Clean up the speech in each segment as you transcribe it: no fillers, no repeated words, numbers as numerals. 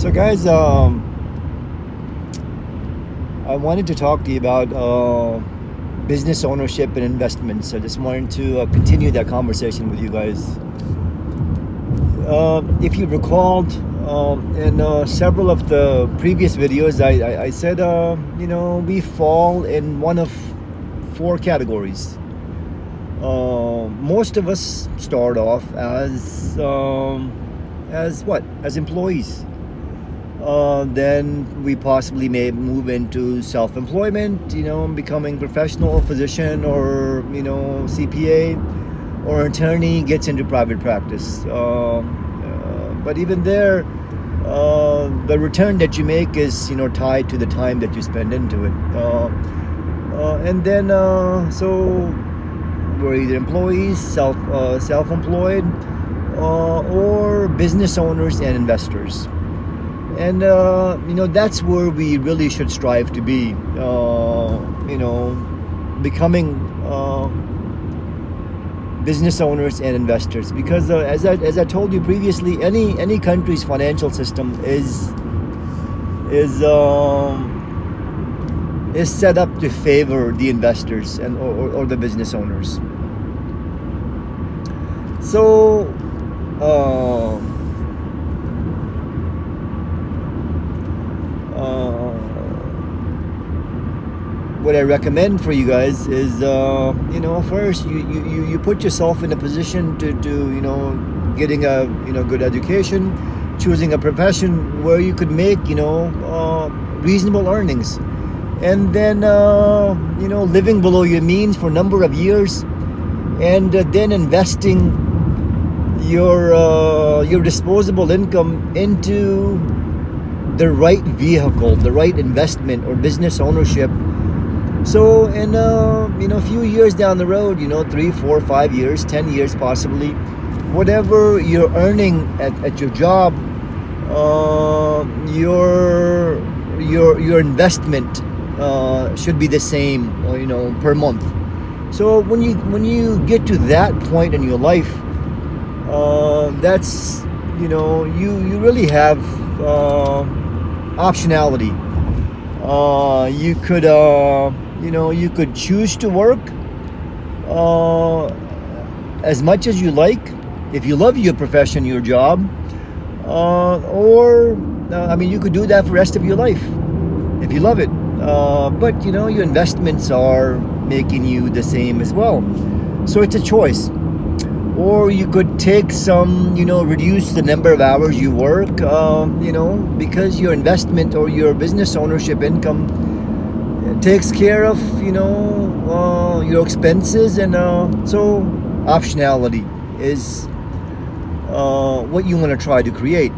So, guys, I wanted to talk to you about business ownership and investments. I just wanted to continue that conversation with you guys. If you recalled, in several of the previous videos, I said, we fall in one of four categories. Most of us start off as what? As employees. Then we possibly may move into self-employment, becoming professional physician or, CPA, or attorney gets into private practice. But even there, the return that you make is, tied to the time that you spend into it. And then, so we're either employees, self-employed, or business owners and investors. And, that's where we really should strive to be, becoming business owners and investors. Because as I told you previously, any country's financial system is set up to favor the investors and or the business owners. So, what I recommend for you guys is, first you put yourself in a position to getting a good education, choosing a profession where you could make reasonable earnings, and then living below your means for a number of years, and then investing your disposable income into the right vehicle, the right investment or business ownership. So in a few years down the road, 3, 4, 5 years, 10 years possibly, whatever you're earning at your job, your investment should be the same, per month. So when you get to that point in your life, that's you really have optionality. You could choose to work as much as you like, if you love your profession, your job, or you could do that for the rest of your life if you love it. But your investments are making you the same as well. So it's a choice. Or you could take some, reduce the number of hours you work, because your investment or your business ownership income takes care of, your expenses. And so optionality is what you want to try to create.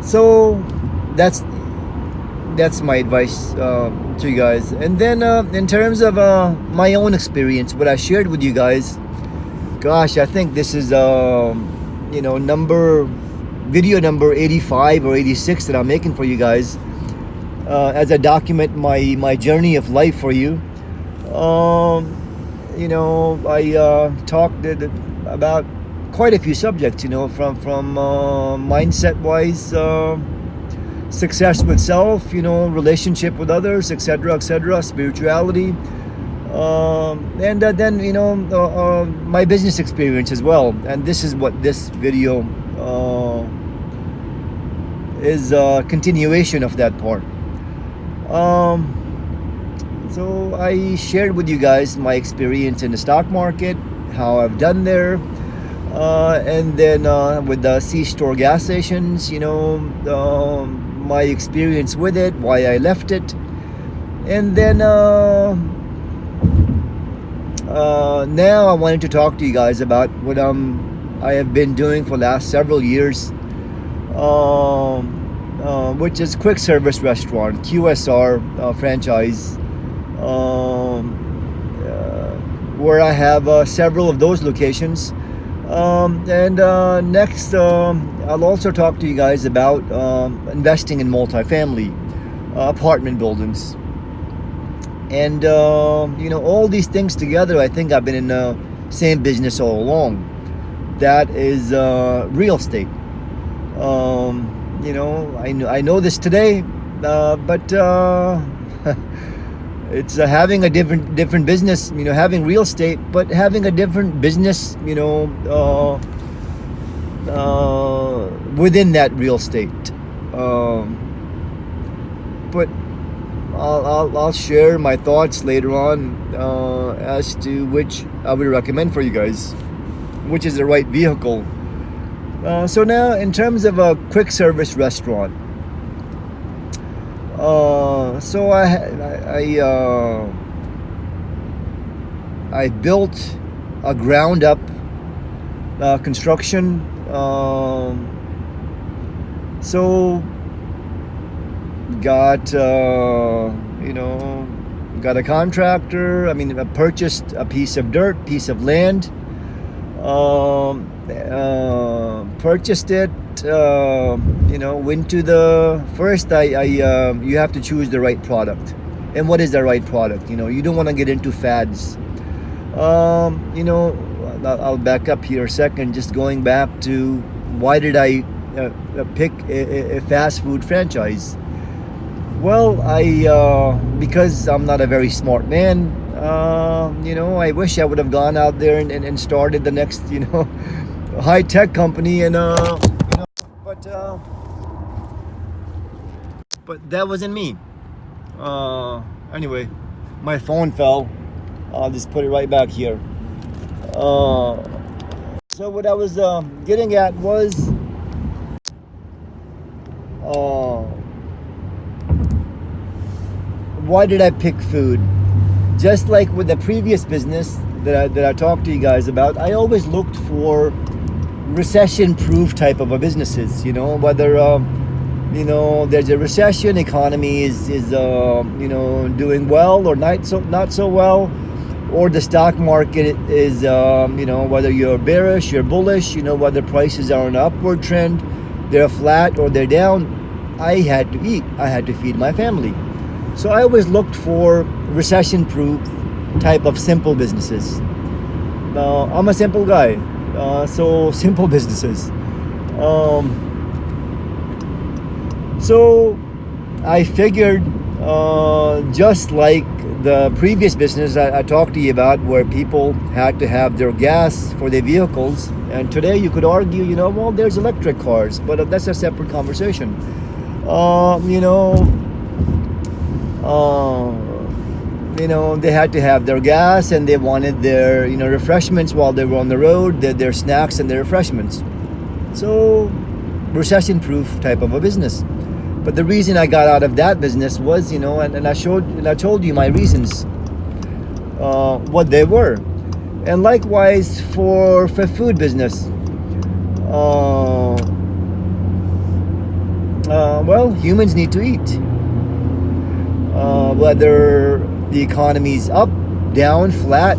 So that's my advice to you guys. And then in terms of my own experience, what I shared with you guys, gosh, I think this is video number 85 or 86 that I'm making for you guys, as I document my journey of life for you. I talked about quite a few subjects, from mindset wise, success with self, relationship with others, etc., spirituality, and then my business experience as well. And this is what this video is a continuation of that part. So I shared with you guys my experience in the stock market, how I've done there, and then with the C-store gas stations, my experience with it, why I left it, and then now I wanted to talk to you guys about what I have been doing for the last several years, which is quick service restaurant, QSR franchise, where I have several of those locations. And next, I'll also talk to you guys about investing in multifamily apartment buildings. And, all these things together, I think I've been in the same business all along. That is real estate. I know this today, but it's having a different business. Having real estate, but having a different business. Within that real estate. But I'll share my thoughts later on as to which I would recommend for you guys, which is the right vehicle. So now, in terms of a quick service restaurant, so I built a ground up construction. So got got a contractor. I purchased a piece of dirt, piece of land. Purchased it. Went to the first. You have to choose the right product. And what is the right product? You don't want to get into fads. I'll back up here a second. Just going back to why did I pick a fast food franchise? Well, because I'm not a very smart man. I wish I would have gone out there and started the next, high tech company, but that wasn't me. Anyway, my phone fell. I'll just put it right back here. So what I was getting at was, why did I pick food? Just like with the previous business that I talked to you guys about, I always looked for recession-proof type of a businesses. Whether there's a recession, economy is doing well or not so well, or the stock market is whether you're bearish, you're bullish, whether prices are on an upward trend, they're flat or they're down. I had to eat. I had to feed my family. So I always looked for recession-proof type of simple businesses. I'm a simple guy, so simple businesses. So I figured, just like the previous business I talked to you about, where people had to have their gas for their vehicles, and today you could argue, well, there's electric cars, but that's a separate conversation. They had to have their gas, and they wanted their refreshments while they were on the road, their snacks and their refreshments. So recession-proof type of a business. But the reason I got out of that business was, and I told you my reasons, what they were. And likewise for food business. Well, humans need to eat. Whether the economy's up, down, flat,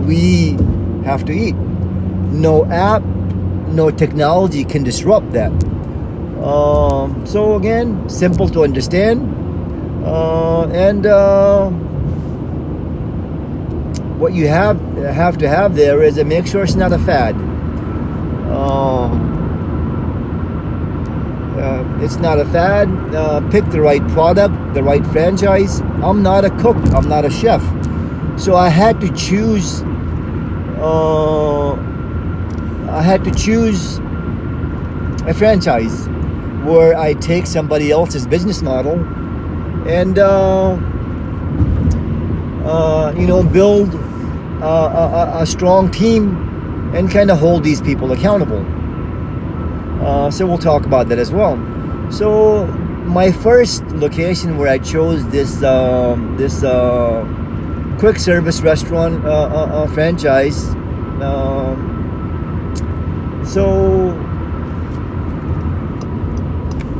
we have to eat. No app, no technology can disrupt that. So again, simple to understand, and what you have to have there is make sure it's not a fad. It's not a fad. Pick the right product, the right franchise. I'm not a cook. I'm not a chef, so I had to choose. A franchise where I take somebody else's business model and build a strong team and kind of hold these people accountable. So we'll talk about that as well. So my first location where I chose this quick service restaurant franchise. So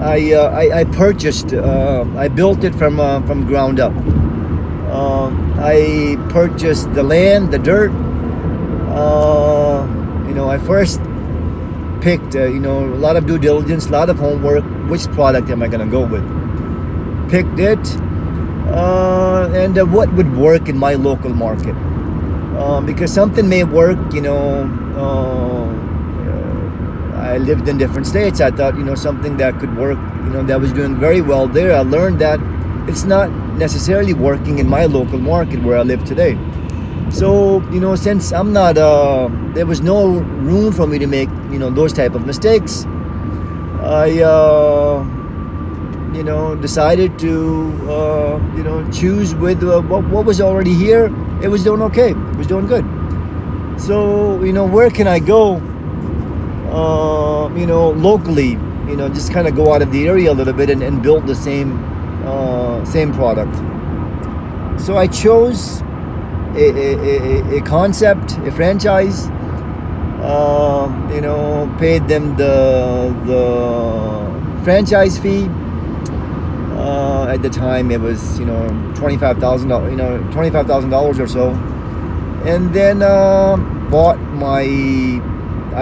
I purchased. I built it from ground up. I purchased the land, the dirt. I first picked, a lot of due diligence, a lot of homework. Which product am I going to go with? Picked it, and what would work in my local market. Because something may work, lived in different states. I thought, something that could work, that was doing very well there. I learned that it's not necessarily working in my local market where I live today. So, since I'm not, there was no room for me to make, those type of mistakes, I, decided to, choose with what was already here. It was doing okay. It was doing good. So, where can I go, locally, just kind of go out of the area a little bit and build the same product. So I chose a concept, a franchise, paid them the franchise fee. At the time it was, $25,000, $25,000 or so. And then I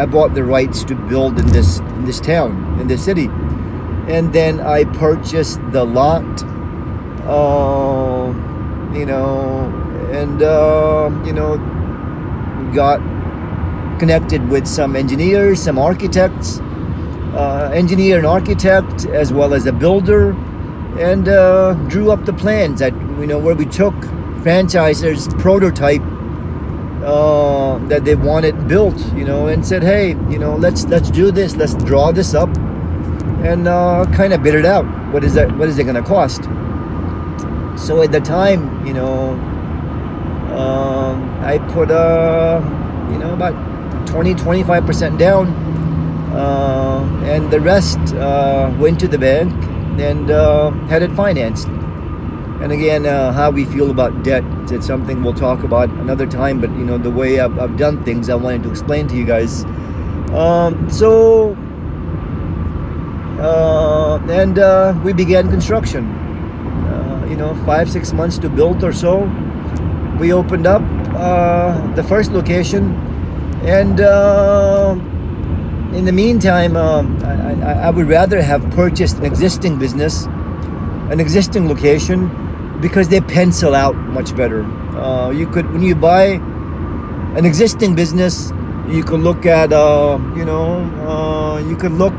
bought the rights to build in this town, in this city. And then I purchased the lot, got connected with some engineers, some architects, engineer and architect, as well as a builder, and drew up the plans that, where we took franchisers' prototype that they wanted built, and said, hey, let's do this, let's draw this up, and kind of bid it out. What is it going to cost? So at the time, I put about 20-25% down, and the rest went to the bank and had it financed. And again, how we feel about debt, it's something we'll talk about another time, but the way I've done things, I wanted to explain to you guys. We began construction. 5-6 months to build or so. We opened up the first location, and in the meantime, I would rather have purchased an existing business, an existing location, because they pencil out much better. When you buy an existing business, you could look at, you could look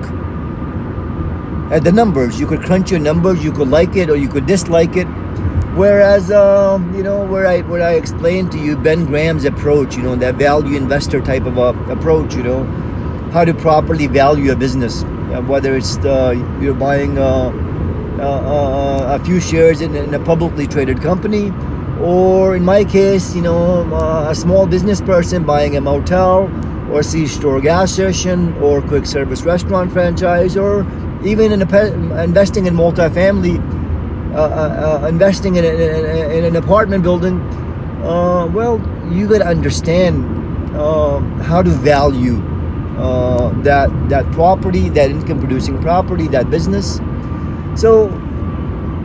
at the numbers. You could crunch your numbers. You could like it or you could dislike it. Whereas, where I explained to you Ben Graham's approach, that value investor type of approach, how to properly value a business, whether it's you're buying a few shares in a publicly traded company, or in my case, a small business person buying a motel or C-store gas station or quick service restaurant franchise, or even investing in multifamily, investing in an apartment building. You got to understand how to value that property, that income producing property, that business. So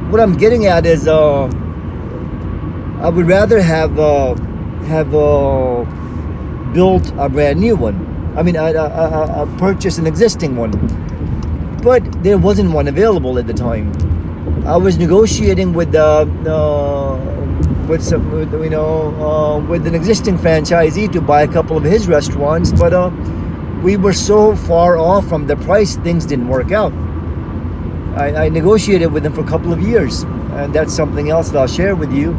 what I'm getting at is I would rather have built a brand new one. I purchased an existing one, but there wasn't one available at the time. I was negotiating with an existing franchisee to buy a couple of his restaurants, but we were so far off from the price, things didn't work out. I negotiated with them for a couple of years, and that's something else that I'll share with you.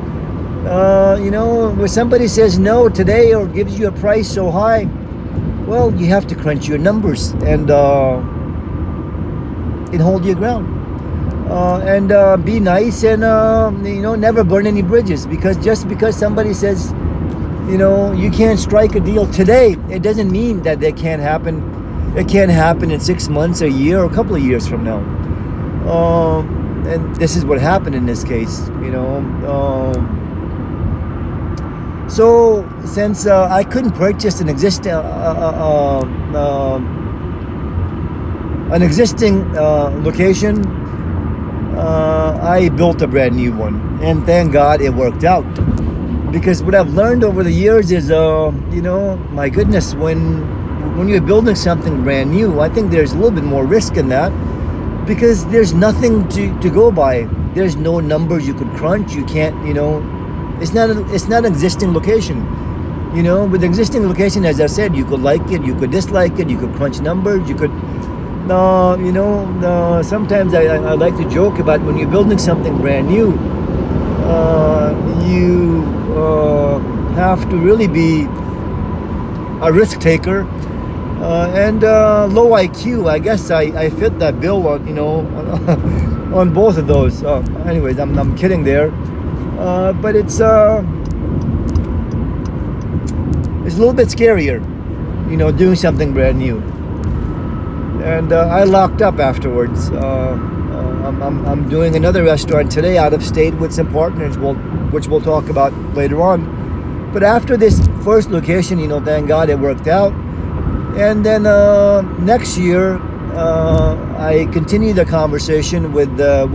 When somebody says no today or gives you a price so high, well, you have to crunch your numbers and hold your ground. And be nice and, never burn any bridges, because just because somebody says, you can't strike a deal today, it doesn't mean that it can't happen. It can happen in 6 months, a year, or a couple of years from now. And this is what happened in this case, So since I couldn't purchase an existing location, I built a brand new one, and thank God it worked out. Because what I've learned over the years is, my goodness, when you're building something brand new, I think there's a little bit more risk in that, because there's nothing to go by. There's no numbers you could crunch. You can't, it's not an existing location. With the existing location, as I said, you could like it, you could dislike it, you could crunch numbers, you could. Sometimes I like to joke about when you're building something brand new, you have to really be a risk taker and low IQ. I guess I fit that bill on on both of those. Anyways, I'm kidding there, but it's a little bit scarier, doing something brand new. And I locked up afterwards. I'm doing another restaurant today out of state with some partners, which we'll talk about later on. But after this first location, thank God it worked out. And then next year, I continued the conversation with the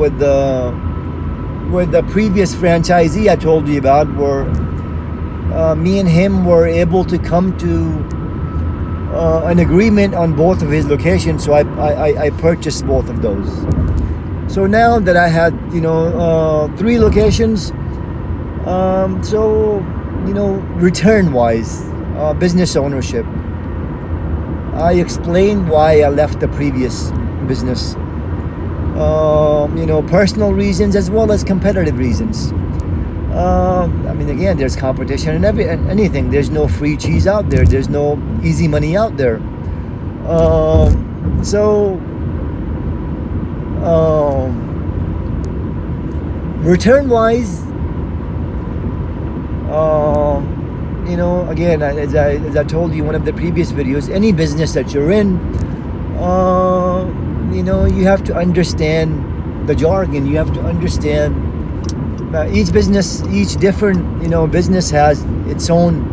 previous franchisee I told you about, where me and him were able to come to an agreement on both of his locations, so I purchased both of those. So now that I had 3 locations, return wise, business ownership, I explained why I left the previous business. Personal reasons as well as competitive reasons. Again, there's competition in anything. There's no free cheese out there. There's no easy money out there. Return-wise, again, as I told you in one of the previous videos, any business that you're in, you have to understand the jargon. You have to understand. Each business, each different, business has its own,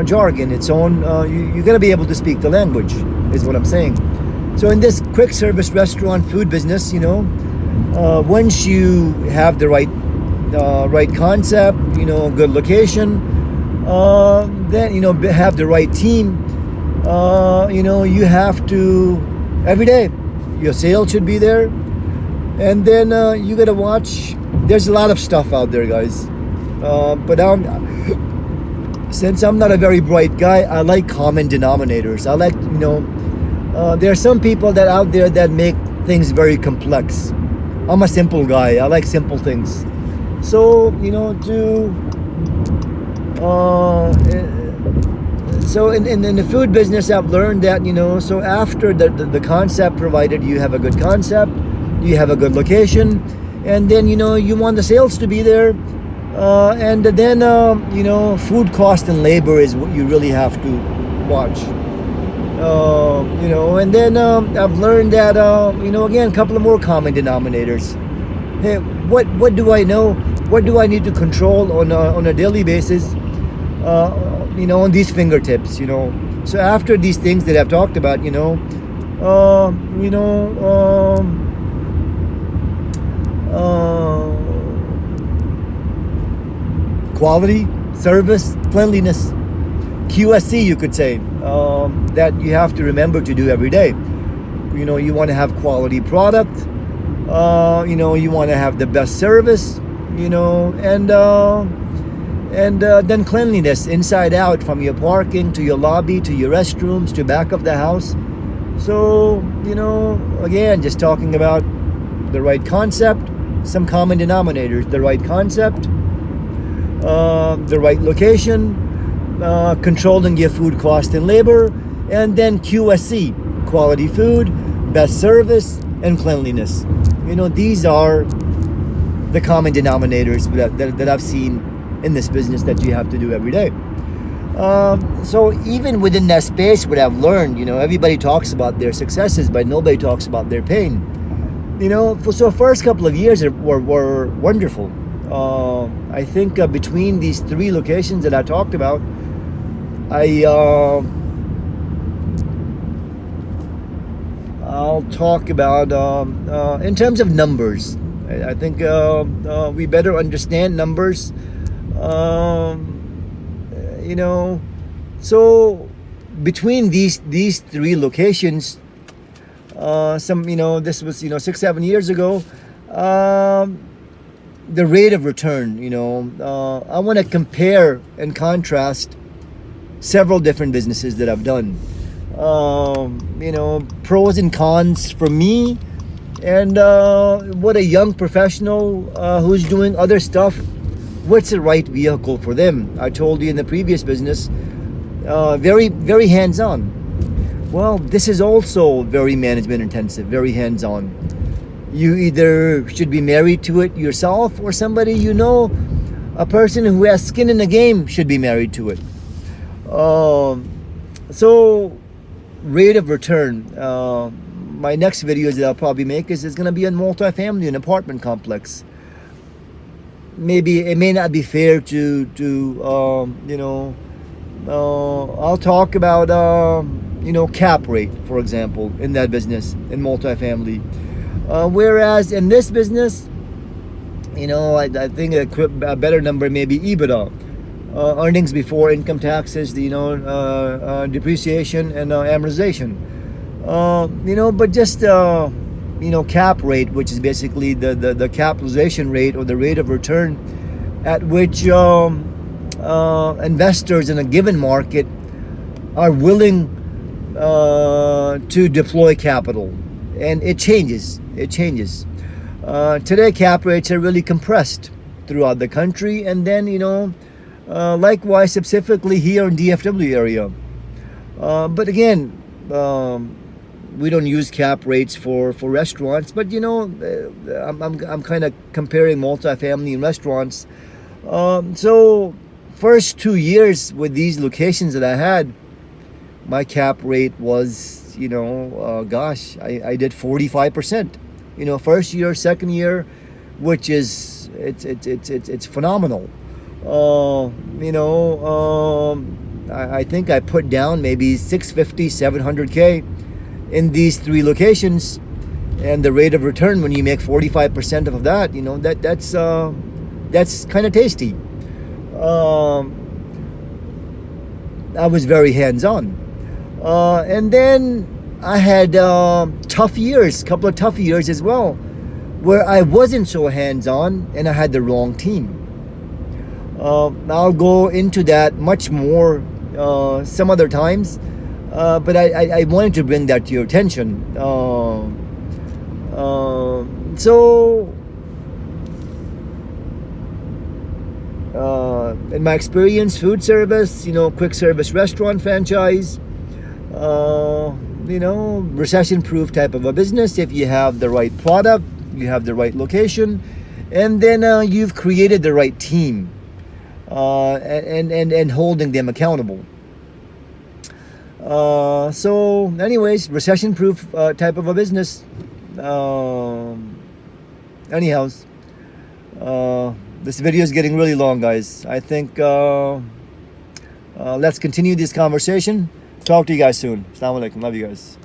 jargon, its own, you got to be able to speak the language, is what I'm saying. So in this quick service restaurant food business, once you have the right concept, good location, then, have the right team, you have to, every day, your sales should be there. And then you gotta watch. There's a lot of stuff out there, guys. But since I'm not a very bright guy, I like common denominators. I like, there are some people that out there that make things very complex. I'm a simple guy. I like simple things. So so in the food business, I've learned that so after the concept, provided you have a good concept, you have a good location, and then you want the sales to be there, and then food cost and labor is what you really have to watch. And then I've learned that again, a couple of more common denominators. Hey, what do I know? What do I need to control on a daily basis? On these fingertips. So after these things that I've talked about, quality, service, cleanliness, QSC, you could say, that you have to remember to do every day. You want to have quality product, you want to have the best service, and then cleanliness inside out, from your parking to your lobby to your restrooms to back of the house. So again, just talking about the right concept, some common denominators: the right concept, the right location, controlling your food cost and labor, and then QSC, quality food, best service, and cleanliness. These are the common denominators that I've seen in this business that you have to do every day. So even within that space, what I've learned, everybody talks about their successes, but nobody talks about their pain. So first couple of years were wonderful. I think between these 3 locations that I talked about, I'll talk about in terms of numbers. I think we better understand numbers. So between these 3 locations, this was 6-7 years ago. the rate of return. I want to compare and contrast several different businesses that I've done. Pros and cons for me, and what a young professional who's doing other stuff, what's the right vehicle for them. I told you in the previous business, very, very hands-on. Well, this is also very management intensive, very hands-on. You either should be married to it yourself, or somebody a person who has skin in the game should be married to it. So rate of return. My next videos that I'll probably make is going to be on multifamily and apartment complex. Maybe it may not be fair to I'll talk about cap rate, for example, in that business, in multifamily. Whereas in this business, I think a better number may be EBITDA, earnings before income taxes, depreciation and amortization. But just cap rate, which is basically the capitalization rate or the rate of return at which investors in a given market are willing to deploy capital. And it changes. Today cap rates are really compressed throughout the country, and then likewise specifically here in DFW area. But again, we don't use cap rates for restaurants, but I'm kind of comparing multifamily and restaurants. So first 2 years with these locations that I had, my cap rate was I did 45%. First year, second year, which is it's phenomenal. I think I put down maybe 650, 700K in these 3 locations, and the rate of return when you make 45% of that, that's kind of tasty. I was very hands-on. And then I had couple of tough years as well, where I wasn't so hands-on and I had the wrong team. I'll go into that much more some other times, but I wanted to bring that to your attention. In my experience, food service, quick service restaurant franchise, recession-proof type of a business if you have the right product, you have the right location, and then you've created the right team, and holding them accountable. So anyways, recession-proof type of a business. Anyhows, this video is getting really long, guys. I think let's continue this conversation. Talk to you guys soon. Assalamu alaikum. Love you guys.